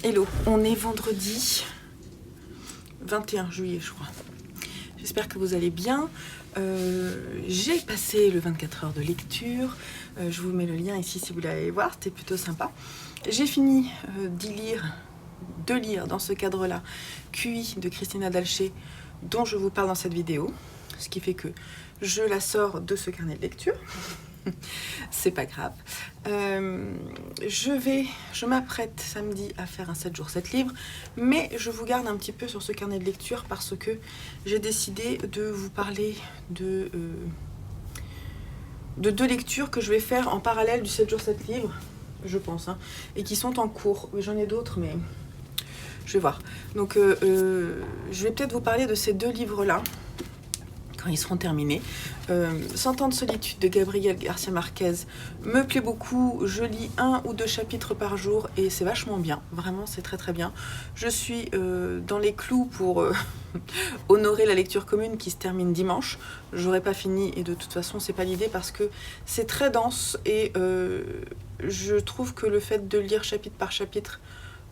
Hello, on est vendredi 21 juillet je crois. J'espère que vous allez bien. J'ai passé le 24 heures de lecture. Je vous mets le lien ici si vous voulez aller voir, c'était plutôt sympa. J'ai fini de lire dans ce cadre-là QI de Christina Dalcé dont je vous parle dans cette vidéo. Ce qui fait que je la sors de ce carnet de lecture. C'est pas grave. Je m'apprête samedi à faire un 7 jours 7 livres, mais je vous garde un petit peu sur ce carnet de lecture parce que j'ai décidé de vous parler de deux lectures que je vais faire en parallèle du 7 jours 7 livres, je pense, hein, et qui sont en cours. Oui, j'en ai d'autres, mais je vais voir. Donc, je vais peut-être vous parler de ces deux livres-là quand ils seront terminés. 100 ans de solitude de Gabriel Garcia Marquez me plaît beaucoup. Je lis 1 ou 2 chapitres par jour et c'est vachement bien. Vraiment, c'est très très bien. Je suis dans les clous pour honorer la lecture commune qui se termine dimanche. J'aurais pas fini et de toute façon, c'est pas l'idée parce que c'est très dense et je trouve que le fait de lire chapitre par chapitre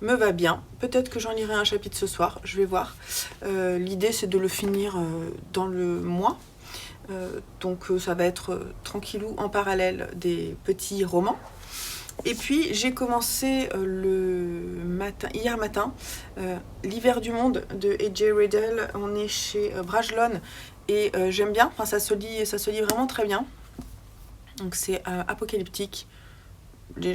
me va bien. Peut-être que j'en lirai un chapitre ce soir, je vais voir. L'idée c'est de le finir dans le mois. Donc ça va être tranquillou en parallèle des petits romans. Et puis j'ai commencé hier matin L'hiver du monde de A.J. Riddell. On est chez Brajlon et j'aime bien, enfin, ça se lit vraiment très bien. Donc c'est apocalyptique.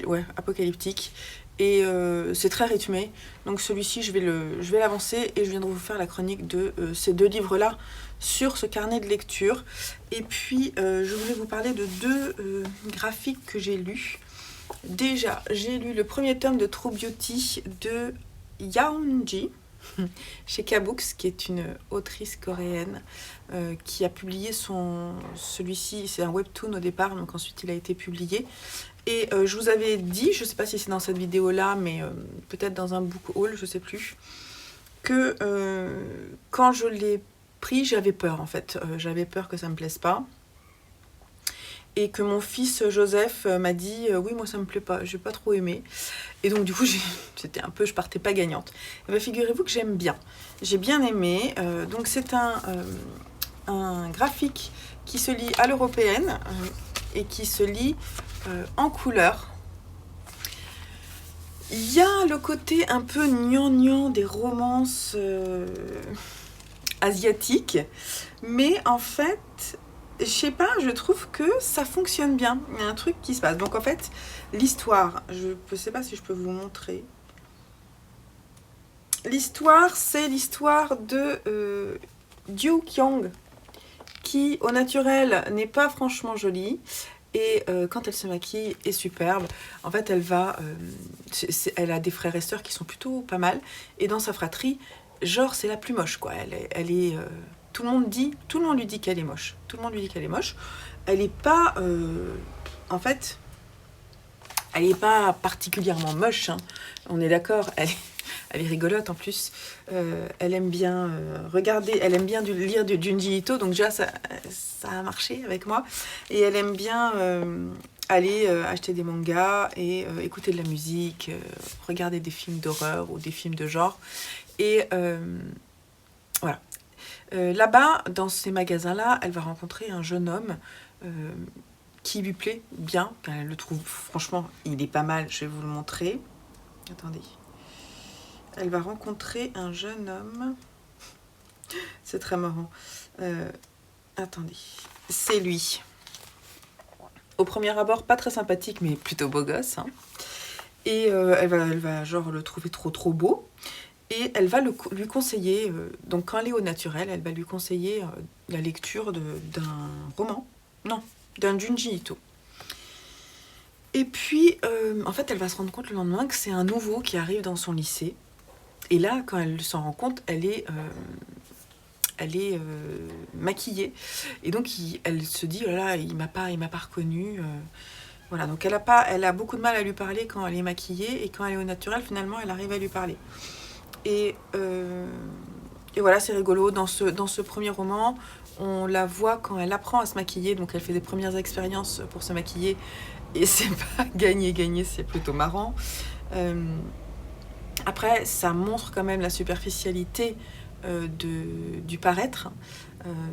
Ouais, apocalyptique. Et c'est très rythmé, donc celui-ci je vais l'avancer et je viendrai vous faire la chronique de ces deux livres-là sur ce carnet de lecture. Et puis je voulais vous parler de deux graphiques que j'ai lus. Déjà, j'ai lu le premier tome de True Beauty de Yeonji chez K-Books, qui est une autrice coréenne qui a publié celui-ci, c'est un webtoon au départ, donc ensuite il a été publié. Et je vous avais dit, je ne sais pas si c'est dans cette vidéo-là, mais peut-être dans un book haul, je ne sais plus, que quand je l'ai pris, j'avais peur en fait. J'avais peur que ça ne me plaise pas. Et que mon fils Joseph m'a dit oui, moi ça me plaît pas, j'ai pas trop aimé. Et donc du coup, c'était un peu, je partais pas gagnante. Et bien, figurez-vous que j'aime bien. J'ai bien aimé. Donc c'est un graphique qui se lit à l'européenne et qui se lit en couleur. Il y a le côté un peu gnangnan des romances asiatiques, mais en fait, je sais pas, je trouve que ça fonctionne bien. Il y a un truc qui se passe. Donc en fait, l'histoire, je ne sais pas si je peux vous montrer. L'histoire, c'est l'histoire de Joo Kyung, qui au naturel n'est pas franchement jolie. Et quand elle se maquille est superbe. En fait, elle a des frères et sœurs qui sont plutôt pas mal. Et dans sa fratrie, genre, c'est la plus moche, quoi. Elle est tout le monde lui dit qu'elle est moche. Tout le monde lui dit qu'elle est moche. Elle est pas... en fait, elle est pas particulièrement moche, hein. On est d'accord. Elle est rigolote en plus. Elle aime bien regarder, elle aime bien lire du Junji Ito, donc déjà ça a marché avec moi. Et elle aime bien aller acheter des mangas et écouter de la musique, regarder des films d'horreur ou des films de genre. Et voilà. Là-bas, dans ces magasins-là, elle va rencontrer un jeune homme qui lui plaît bien. Elle le trouve, franchement, il est pas mal. Je vais vous le montrer. Attendez. Elle va rencontrer un jeune homme. C'est très marrant. Attendez. C'est lui. Au premier abord, pas très sympathique, mais plutôt beau gosse, hein. Et elle va genre le trouver trop beau. Et elle va lui conseiller, donc quand elle est au naturel, elle va lui conseiller la lecture d'un roman. Non, d'un Junji Ito. Et puis, en fait, elle va se rendre compte le lendemain que c'est un nouveau qui arrive dans son lycée. Et là, quand elle s'en rend compte, elle est maquillée. Et donc, elle se dit, oh là là, il m'a pas reconnue. Voilà, donc elle a beaucoup de mal à lui parler quand elle est maquillée. Et quand elle est au naturel, finalement, elle arrive à lui parler. Et voilà, c'est rigolo. Dans ce premier roman, on la voit quand elle apprend à se maquiller. Donc, elle fait des premières expériences pour se maquiller. Et c'est pas gagné, c'est plutôt marrant. Après, ça montre quand même la superficialité du paraître.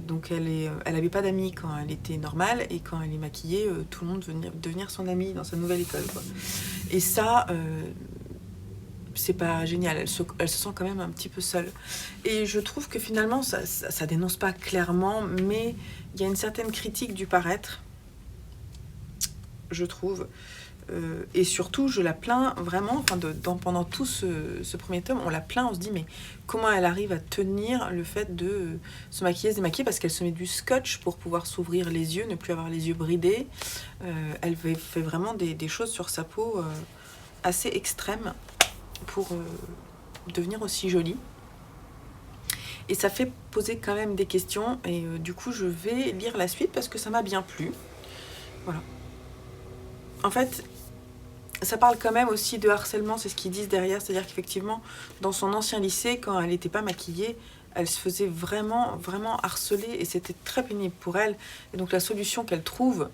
Donc elle avait pas d'amis quand elle était normale, et quand elle est maquillée, tout le monde veut devenir son amie dans sa nouvelle école, quoi. Et ça, c'est pas génial, elle se sent quand même un petit peu seule. Et je trouve que finalement, ça dénonce pas clairement, mais il y a une certaine critique du paraître, je trouve. Et surtout, je la plains vraiment, pendant tout ce premier tome, on la plaint, on se dit, mais comment elle arrive à tenir le fait de se maquiller, se démaquiller, parce qu'elle se met du scotch pour pouvoir s'ouvrir les yeux, ne plus avoir les yeux bridés. Elle fait vraiment des choses sur sa peau assez extrêmes pour devenir aussi jolie. Et ça fait poser quand même des questions, et du coup, je vais lire la suite parce que ça m'a bien plu. Voilà. En fait, ça parle quand même aussi de harcèlement, c'est ce qu'ils disent derrière, c'est-à-dire qu'effectivement, dans son ancien lycée, quand elle n'était pas maquillée, elle se faisait vraiment, vraiment harceler, et c'était très pénible pour elle. Et donc la solution qu'elle trouve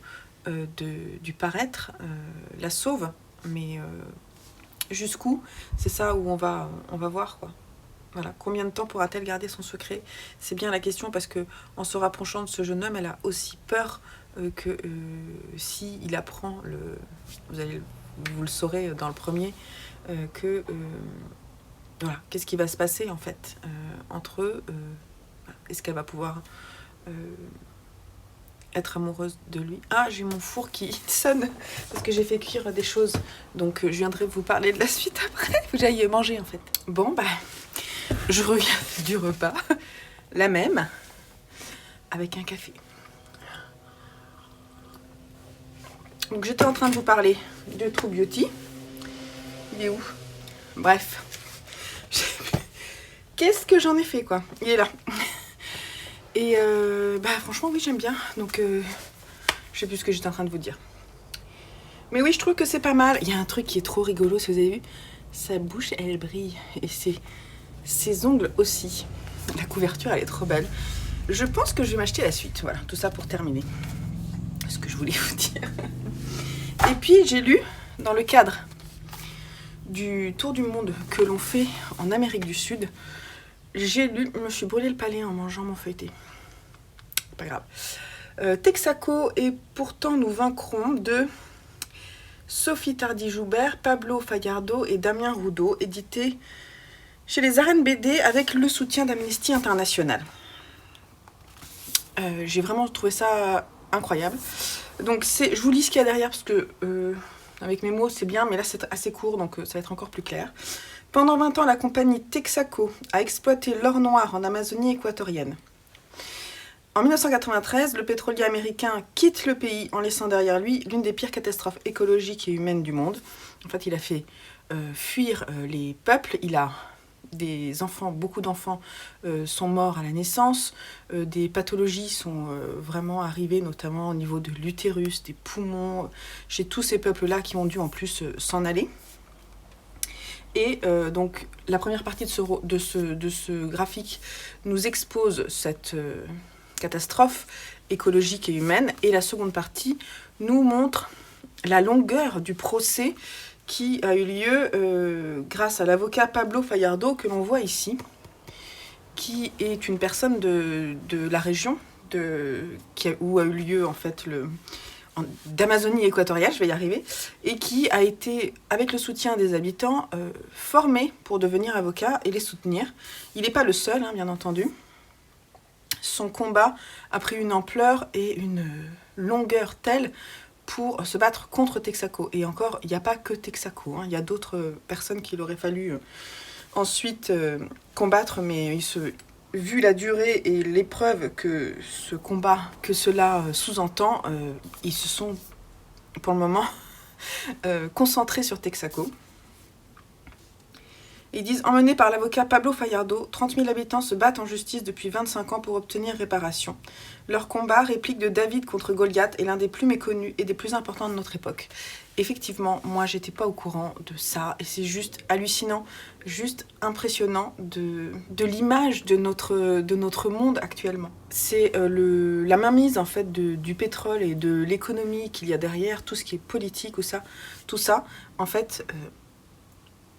du paraître la sauve, mais jusqu'où, c'est ça où on va voir, quoi. Voilà. Combien de temps pourra-t-elle garder son secret? C'est bien la question, parce que en se rapprochant de ce jeune homme, elle a aussi peur que si il apprend vous le saurez dans le premier, voilà, qu'est-ce qui va se passer en fait entre eux. Est-ce qu'elle va pouvoir être amoureuse de lui? Ah, j'ai mon four qui sonne parce que j'ai fait cuire des choses, donc je viendrai vous parler de la suite après. Faut que j'aille manger en fait. Bon, je reviens du repas, la même, avec un café. Donc j'étais en train de vous parler de True Beauty. Il est où? Bref. Qu'est-ce que j'en ai fait, quoi? Il est là. Et franchement, oui, j'aime bien. Donc, je sais plus ce que j'étais en train de vous dire. Mais oui, je trouve que c'est pas mal. Il y a un truc qui est trop rigolo, si vous avez vu. Sa bouche, elle brille. Et ses ongles aussi. La couverture, elle est trop belle. Je pense que je vais m'acheter la suite. Voilà, tout ça pour terminer. Ce que je voulais vous dire. Et puis, j'ai lu, dans le cadre du tour du monde que l'on fait en Amérique du Sud, je me suis brûlé le palais en mangeant mon feuilleté. Pas grave. Texaco et Pourtant nous vaincrons de Sophie Tardy-Joubert, Pablo Fajardo et Damien Roudot, édité chez les Arènes BD avec le soutien d'Amnesty International. J'ai vraiment trouvé ça incroyable. Donc je vous lis ce qu'il y a derrière, parce que avec mes mots c'est bien, mais là c'est assez court, donc ça va être encore plus clair. Pendant 20 ans, la compagnie Texaco a exploité l'or noir en Amazonie équatorienne. En 1993, le pétrolier américain quitte le pays en laissant derrière lui l'une des pires catastrophes écologiques et humaines du monde. En fait, il a fait fuir les peuples. Il a des enfants, beaucoup d'enfants sont morts à la naissance. Des pathologies sont vraiment arrivées, notamment au niveau de l'utérus, des poumons, chez tous ces peuples-là qui ont dû en plus s'en aller. Et donc, la première partie de ce graphique nous expose cette catastrophe écologique et humaine. Et la seconde partie nous montre la longueur du procès qui a eu lieu grâce à l'avocat Pablo Fajardo, que l'on voit ici, qui est une personne de la région où a eu lieu en fait d'Amazonie équatoriale, je vais y arriver, et qui a été, avec le soutien des habitants, formé pour devenir avocat et les soutenir. Il n'est pas le seul, hein, bien entendu. Son combat a pris une ampleur et une longueur telle pour se battre contre Texaco. Et encore, il n'y a pas que Texaco, hein, il y a d'autres personnes qu'il aurait fallu ensuite combattre, mais vu la durée et l'épreuve que ce combat, que cela sous-entend, ils se sont, pour le moment, concentrés sur Texaco. Ils disent, emmenés par l'avocat Pablo Fajardo, 30 000 habitants se battent en justice depuis 25 ans pour obtenir réparation. Leur combat, réplique de David contre Goliath, est l'un des plus méconnus et des plus importants de notre époque. Effectivement, moi, j'étais pas au courant de ça, et c'est juste hallucinant, juste impressionnant de l'image de notre monde actuellement. C'est la mainmise, en fait, du pétrole et de l'économie qu'il y a derrière, tout ce qui est politique ou ça, tout ça, en fait...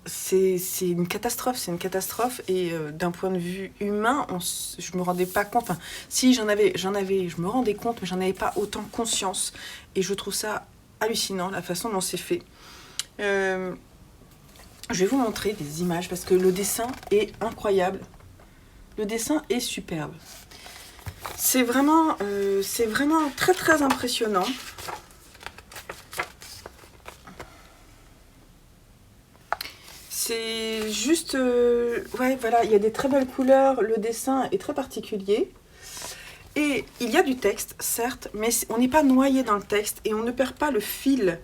c'est une catastrophe et d'un point de vue humain, je me rendais pas compte, enfin si j'en avais, je me rendais compte, mais j'en avais pas autant conscience et je trouve ça hallucinant la façon dont c'est fait. Je vais vous montrer des images parce que le dessin est incroyable, le dessin est superbe. C'est vraiment très très impressionnant. C'est juste... ouais, voilà, il y a des très belles couleurs, le dessin est très particulier. Et il y a du texte, certes, mais on n'est pas noyé dans le texte et on ne perd pas le fil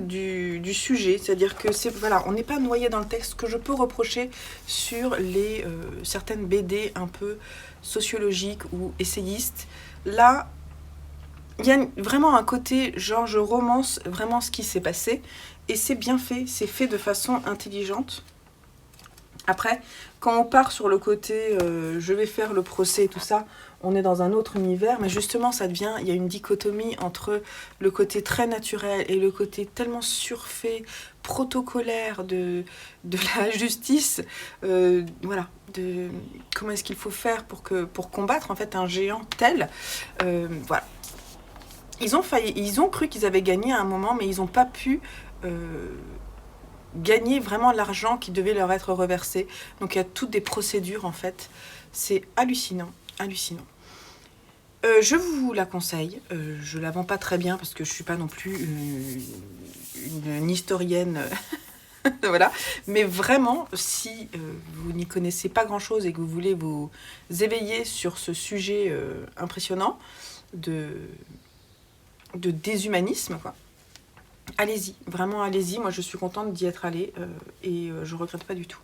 du sujet. C'est-à-dire que voilà, on n'est pas noyé dans le texte, que je peux reprocher sur certaines BD un peu sociologiques ou essayistes. Là, il y a vraiment un côté, genre je romance vraiment ce qui s'est passé. Et c'est bien fait, c'est fait de façon intelligente. Après, quand on part sur le côté je vais faire le procès et tout ça, on est dans un autre univers, mais justement ça devient, il y a une dichotomie entre le côté très naturel et le côté tellement surfait, protocolaire de la justice, voilà, de comment est-ce qu'il faut faire pour combattre en fait un géant tel, voilà. Ils ont cru qu'ils avaient gagné à un moment, mais ils n'ont pas pu gagner vraiment l'argent qui devait leur être reversé. Donc il y a toutes des procédures en fait. C'est hallucinant, hallucinant. Je vous la conseille. Je la vends pas très bien parce que je suis pas non plus une historienne. Voilà. Mais vraiment, si vous n'y connaissez pas grand-chose et que vous voulez vous éveiller sur ce sujet impressionnant de déshumanisme, quoi. Allez-y, vraiment allez-y. Moi, je suis contente d'y être allée et je regrette pas du tout.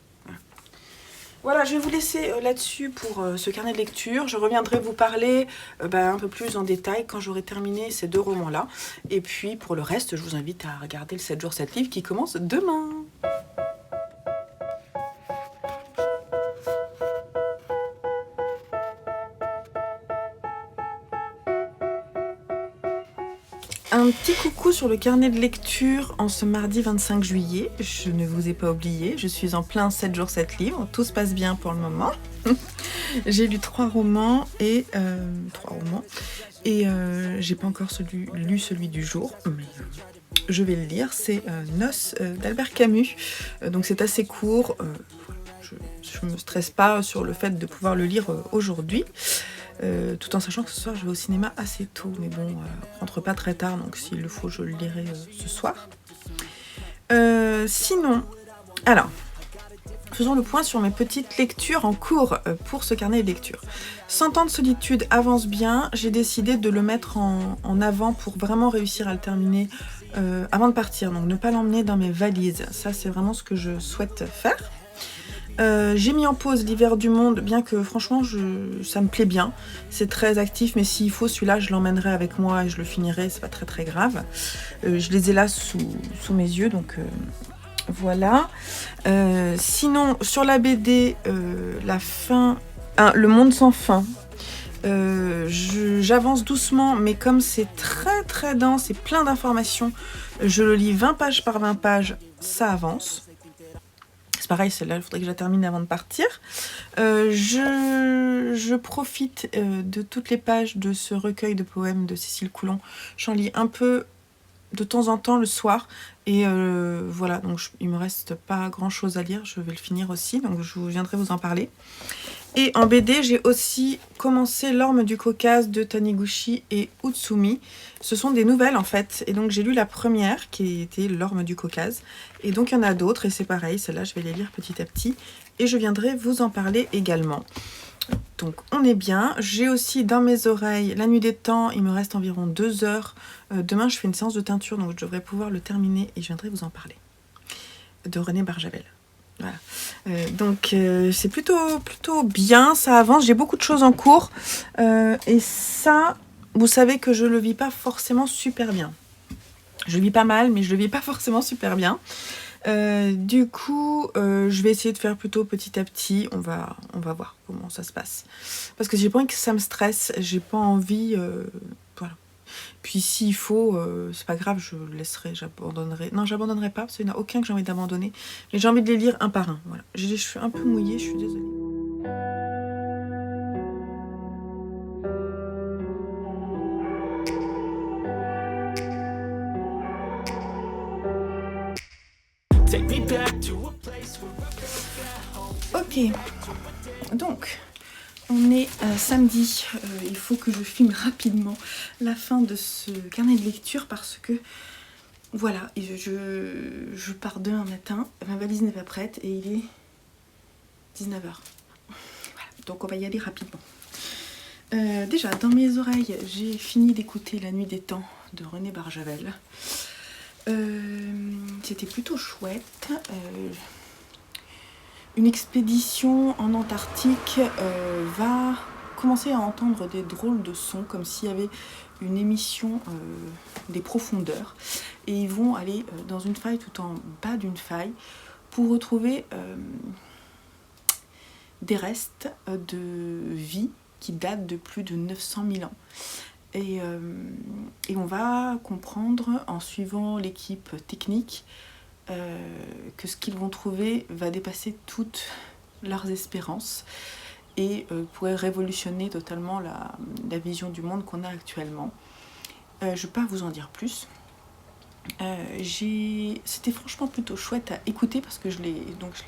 Voilà, je vais vous laisser là-dessus pour ce carnet de lecture. Je reviendrai vous parler un peu plus en détail quand j'aurai terminé ces 2 romans-là. Et puis, pour le reste, je vous invite à regarder le 7 jours 7 livres qui commence demain. Un petit coucou sur le carnet de lecture en ce mardi 25 juillet. Je ne vous ai pas oublié, je suis en plein 7 jours 7 livres. Tout se passe bien pour le moment. J'ai lu 3 romans et j'ai pas encore lu celui du jour, mais je vais le lire. C'est Noces d'Albert Camus. Donc c'est assez court. Je me stresse pas sur le fait de pouvoir le lire aujourd'hui. Tout en sachant que ce soir je vais au cinéma assez tôt, mais bon, rentre pas très tard, donc s'il le faut je le lirai ce soir. Sinon, alors, faisons le point sur mes petites lectures en cours pour ce carnet de lecture. 100 ans de solitude avance bien, j'ai décidé de le mettre en avant pour vraiment réussir à le terminer avant de partir, donc ne pas l'emmener dans mes valises, ça c'est vraiment ce que je souhaite faire. J'ai mis en pause l'hiver du monde, bien que franchement ça me plaît bien, c'est très actif, mais s'il faut celui-là je l'emmènerai avec moi et je le finirai, c'est pas très très grave. Je les ai là sous mes yeux, donc voilà. Sinon sur la BD, la fin, le monde sans fin, j'avance doucement, mais comme c'est très très dense et plein d'informations, je le lis 20 pages par 20 pages, ça avance. C'est pareil, celle-là, il faudrait que je la termine avant de partir. Je profite de toutes les pages de ce recueil de poèmes de Cécile Coulon. J'en lis un peu de temps en temps le soir. Et voilà, donc il me reste pas grand-chose à lire. Je vais le finir aussi, donc je viendrai vous en parler. Et en BD, j'ai aussi commencé L'Orme du Caucase de Taniguchi et Utsumi. Ce sont des nouvelles en fait. Et donc j'ai lu la première qui était L'Orme du Caucase. Et donc il y en a d'autres et c'est pareil. Celles-là, je vais les lire petit à petit. Et je viendrai vous en parler également. Donc on est bien. J'ai aussi dans mes oreilles La Nuit des Temps. Il me reste environ 2 heures. Demain, je fais une séance de teinture. Donc je devrais pouvoir le terminer et je viendrai vous en parler. De René Barjavel. Voilà. Donc c'est plutôt bien, ça avance, j'ai beaucoup de choses en cours et ça, vous savez que je le vis pas forcément super bien. Je le vis pas mal, mais je le vis pas forcément super bien. Du coup, je vais essayer de faire plutôt petit à petit, on va voir comment ça se passe. Parce que j'ai pas envie que ça me stresse, j'ai pas envie... voilà. Puis s'il faut, c'est pas grave, je laisserai, j'abandonnerai. Non, j'abandonnerai pas, parce qu'il n'y en a aucun que j'ai envie d'abandonner. Mais j'ai envie de les lire un par un. Voilà. J'ai les cheveux un peu mouillés, je suis désolée. Ok, donc on est samedi, il faut que je filme rapidement la fin de ce carnet de lecture parce que voilà, je pars demain matin, ma valise n'est pas prête et il est 19h. Voilà, donc on va y aller rapidement. Déjà, dans mes oreilles, j'ai fini d'écouter La Nuit des Temps de René Barjavel. C'était plutôt chouette. Une expédition en Antarctique va commencer à entendre des drôles de sons, comme s'il y avait une émission des profondeurs. Et ils vont aller dans une faille tout en bas d'une faille pour retrouver des restes de vie qui datent de plus de 900 000 ans. Et on va comprendre, en suivant l'équipe technique, que ce qu'ils vont trouver va dépasser toutes leurs espérances et pourrait révolutionner totalement la vision du monde qu'on a actuellement. Je ne vais pas vous en dire plus. C'était franchement plutôt chouette à écouter parce que je l'ai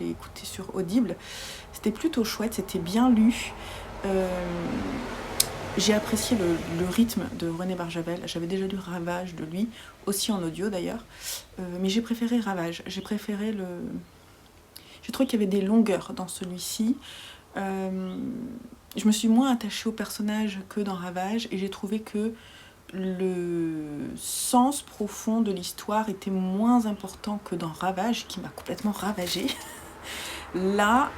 écouté sur Audible. C'était plutôt chouette, c'était bien lu. J'ai apprécié le rythme de René Barjavel. J'avais déjà lu Ravage de lui, aussi en audio d'ailleurs. Mais j'ai préféré Ravage. J'ai trouvé qu'il y avait des longueurs dans celui-ci. Je me suis moins attachée au personnage que dans Ravage et j'ai trouvé que le sens profond de l'histoire était moins important que dans Ravage, qui m'a complètement ravagée. Là,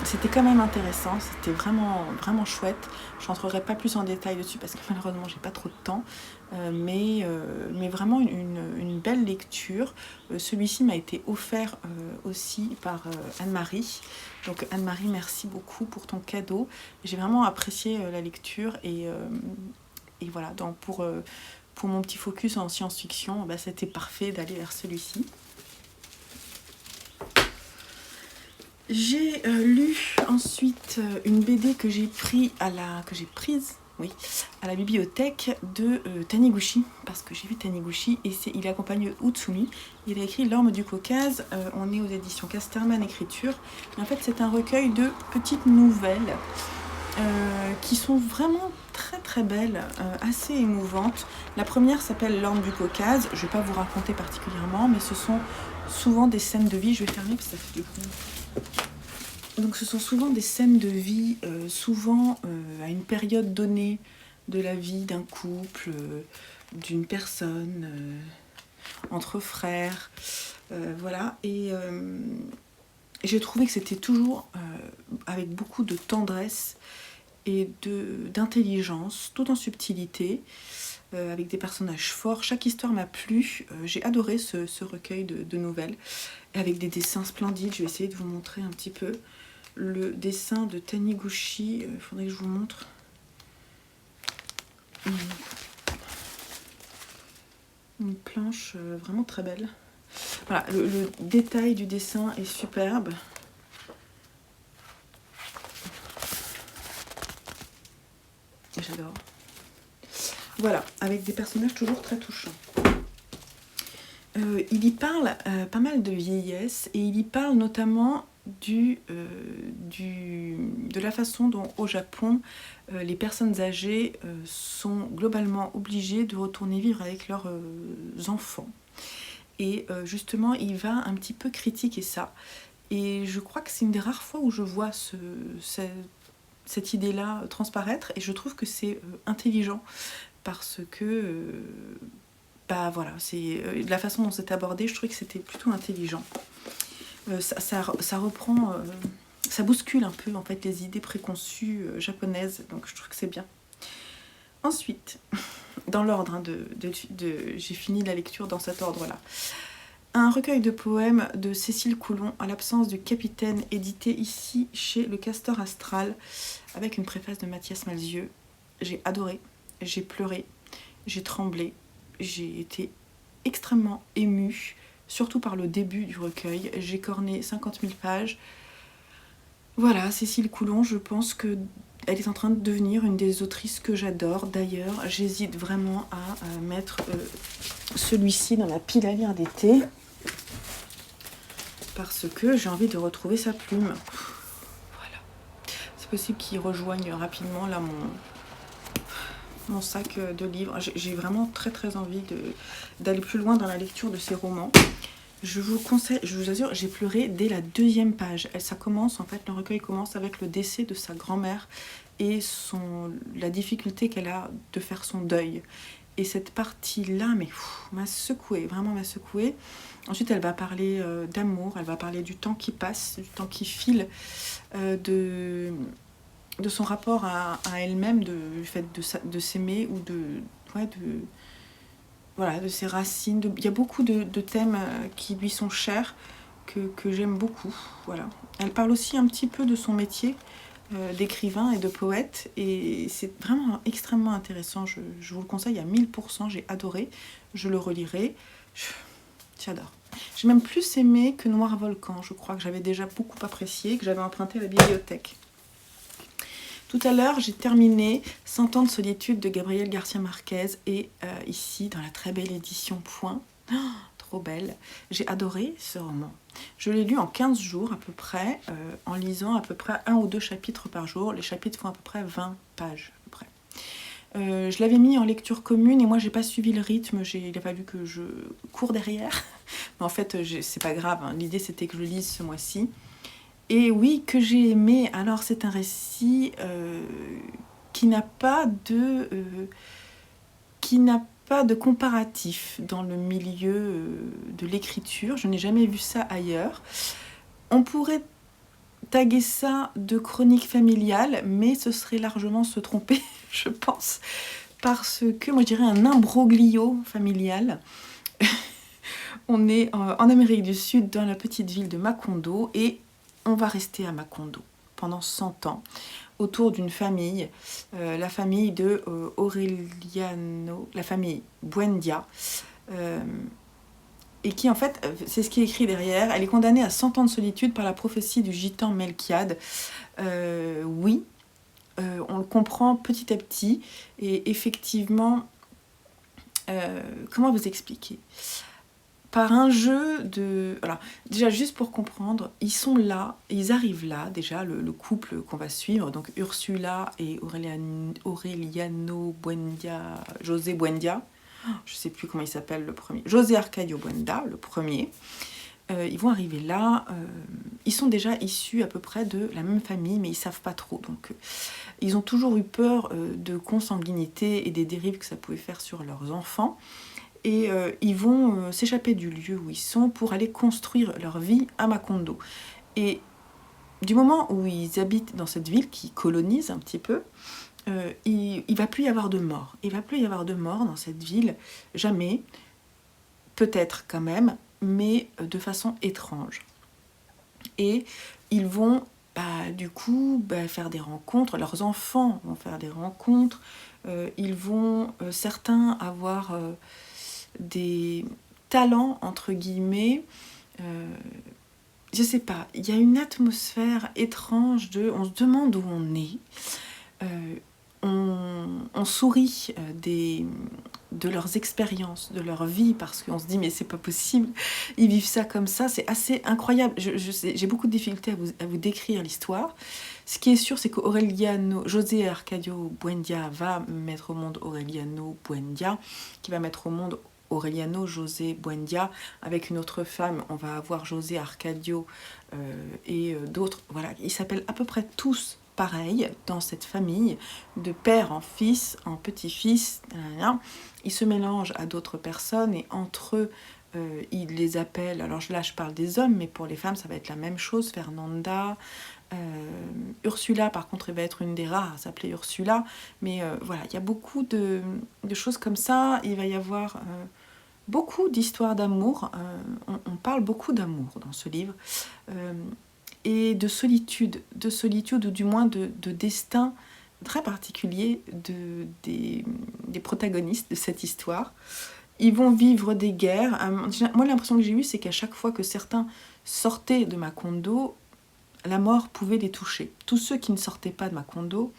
c'était quand même intéressant, c'était vraiment, vraiment chouette. Je rentrerai pas plus en détail dessus parce que malheureusement j'ai pas trop de temps, mais vraiment une belle lecture. Celui-ci m'a été offert aussi par Anne-Marie. Donc Anne-Marie, merci beaucoup pour ton cadeau. J'ai vraiment apprécié la lecture et voilà, donc pour mon petit focus en science-fiction, c'était parfait d'aller vers celui-ci. J'ai lu ensuite une BD que j'ai prise à la bibliothèque de Taniguchi, parce que j'ai vu Taniguchi et il accompagne Utsumi. Il a écrit L'Orme du Caucase, on est aux éditions Casterman Écriture. Et en fait, c'est un recueil de petites nouvelles qui sont vraiment très très belles, assez émouvantes. La première s'appelle L'Orme du Caucase. Je ne vais pas vous raconter particulièrement, mais ce sont souvent des scènes de vie. Je vais fermer parce que ça fait du bruit. Donc ce sont souvent des scènes de vie, souvent à une période donnée de la vie d'un couple, d'une personne, entre frères, voilà. Et j'ai trouvé que c'était toujours avec beaucoup de tendresse et d'intelligence, tout en subtilité, avec des personnages forts. Chaque histoire m'a plu. J'ai adoré ce recueil de nouvelles, avec des dessins splendides. Je vais essayer de vous montrer un petit peu le dessin de Taniguchi. Il faudrait que je vous montre. Une planche vraiment très belle. Voilà, le détail du dessin est superbe. J'adore. Voilà, avec des personnages toujours très touchants. Il y parle pas mal de vieillesse et il y parle notamment de la façon dont au Japon les personnes âgées sont globalement obligées de retourner vivre avec leurs enfants. Et justement, il va un petit peu critiquer ça. Et je crois que c'est une des rares fois où je vois cette idée-là transparaître et je trouve que c'est intelligent parce que voilà, c'est de la façon dont c'est abordé, je trouvais que c'était plutôt intelligent. Ça reprend, ça bouscule un peu en fait les idées préconçues japonaises, donc je trouve que c'est bien. Ensuite, dans l'ordre, j'ai fini la lecture dans cet ordre-là. Un recueil de poèmes de Cécile Coulon, À l'absence du capitaine, édité ici chez Le Castor Astral, avec une préface de Mathias Malzieu. J'ai adoré, j'ai pleuré. j'ai tremblé, j'ai été extrêmement émue, surtout par le début du recueil. J'ai corné 50 000 pages. Voilà, Cécile Coulon, je pense que elle est en train de devenir une des autrices que j'adore. D'ailleurs, j'hésite vraiment à mettre celui-ci dans la pile à lire d'été parce que j'ai envie de retrouver sa plume. Voilà. C'est possible qu'il rejoigne rapidement là mon sac de livres. J'ai vraiment très très envie d'aller plus loin dans la lecture de ces romans. Je vous conseille, je vous assure, j'ai pleuré dès la 2e page. Ça commence, en fait, le recueil commence avec le décès de sa grand-mère et la difficulté qu'elle a de faire son deuil. Et cette partie-là, mais m'a secouée, vraiment m'a secouée. Ensuite, elle va parler d'amour, elle va parler du temps qui passe, du temps qui file, de son rapport à elle-même, du fait de s'aimer ou voilà, de ses racines. Il y a beaucoup de thèmes qui lui sont chers, que j'aime beaucoup. Voilà. Elle parle aussi un petit peu de son métier d'écrivain et de poète, et c'est vraiment extrêmement intéressant. Je vous le conseille à 1000%, j'ai adoré. Je le relirai. J'adore. J'ai même plus aimé que Noir Volcan, je crois, que j'avais déjà beaucoup apprécié, que j'avais emprunté à la bibliothèque. Tout à l'heure, j'ai terminé 100 ans de solitude de Gabriel Garcia Marquez, et ici, dans la très belle édition Point, trop belle, j'ai adoré ce roman. Je l'ai lu en 15 jours à peu près, en lisant à peu près 1 ou 2 chapitres par jour. Les chapitres font à peu près 20 pages. À peu près. Je l'avais mis en lecture commune et moi j'ai pas suivi le rythme, il a fallu que je cours derrière. Mais en fait, c'est pas grave, hein. L'idée c'était que je le lise ce mois-ci. Et oui, que j'ai aimé. Alors c'est un récit qui n'a pas de comparatif dans le milieu de l'écriture. Je n'ai jamais vu ça ailleurs. On pourrait taguer ça de chronique familiale, mais ce serait largement se tromper, je pense, parce que moi je dirais un imbroglio familial. On est en Amérique du Sud, dans la petite ville de Macondo, et on va rester à Macondo pendant 100 ans, autour d'une famille, la famille de Aureliano, la famille Buendia, et qui en fait, c'est ce qui est écrit derrière, elle est condamnée à 100 ans de solitude par la prophétie du gitan Melchiade. Oui, on le comprend petit à petit, et effectivement, comment vous expliquer ? Par un jeu de... Alors, déjà, juste pour comprendre, ils arrivent là, déjà, le couple qu'on va suivre, donc Ursula et Aureliano Buendia, José Buendia, je ne sais plus comment il s'appelle le premier, José Arcadio Buenda, le premier. Ils vont arriver là, ils sont déjà issus à peu près de la même famille, mais ils ne savent pas trop. Donc, ils ont toujours eu peur de consanguinité et des dérives que ça pouvait faire sur leurs enfants. Et ils vont s'échapper du lieu où ils sont pour aller construire leur vie à Macondo. Et du moment où ils habitent dans cette ville qui colonise un petit peu, il ne va plus y avoir de mort. Il ne va plus y avoir de mort dans cette ville, jamais, peut-être quand même, mais de façon étrange. Et ils vont du coup faire des rencontres, leurs enfants vont faire des rencontres, ils vont certains avoir... des talents, entre guillemets, je sais pas, il y a une atmosphère étrange on se demande où on est, on sourit de leurs expériences, de leur vie, parce qu'on se dit mais c'est pas possible, ils vivent ça comme ça, c'est assez incroyable. J'ai beaucoup de difficultés à vous décrire l'histoire. Ce qui est sûr, c'est que José Arcadio Buendia va mettre au monde Aureliano Buendia, qui va mettre au monde Aureliano José Buendia, avec une autre femme, on va avoir José Arcadio et d'autres. Voilà, ils s'appellent à peu près tous pareil dans cette famille, de père en fils, en petit-fils. Ils se mélangent à d'autres personnes et entre eux, ils les appellent, alors là je parle des hommes, mais pour les femmes ça va être la même chose, Fernanda, Ursula par contre elle va être une des rares à s'appeler Ursula, mais voilà, il y a beaucoup de choses comme ça. Il va y avoir beaucoup d'histoires d'amour, on parle beaucoup d'amour dans ce livre, et de solitude ou du moins de destin très particulier des protagonistes de cette histoire. Ils vont vivre des guerres. Moi, l'impression que j'ai eue, c'est qu'à chaque fois que certains sortaient de Macondo, la mort pouvait les toucher. Tous ceux qui ne sortaient pas de Macondo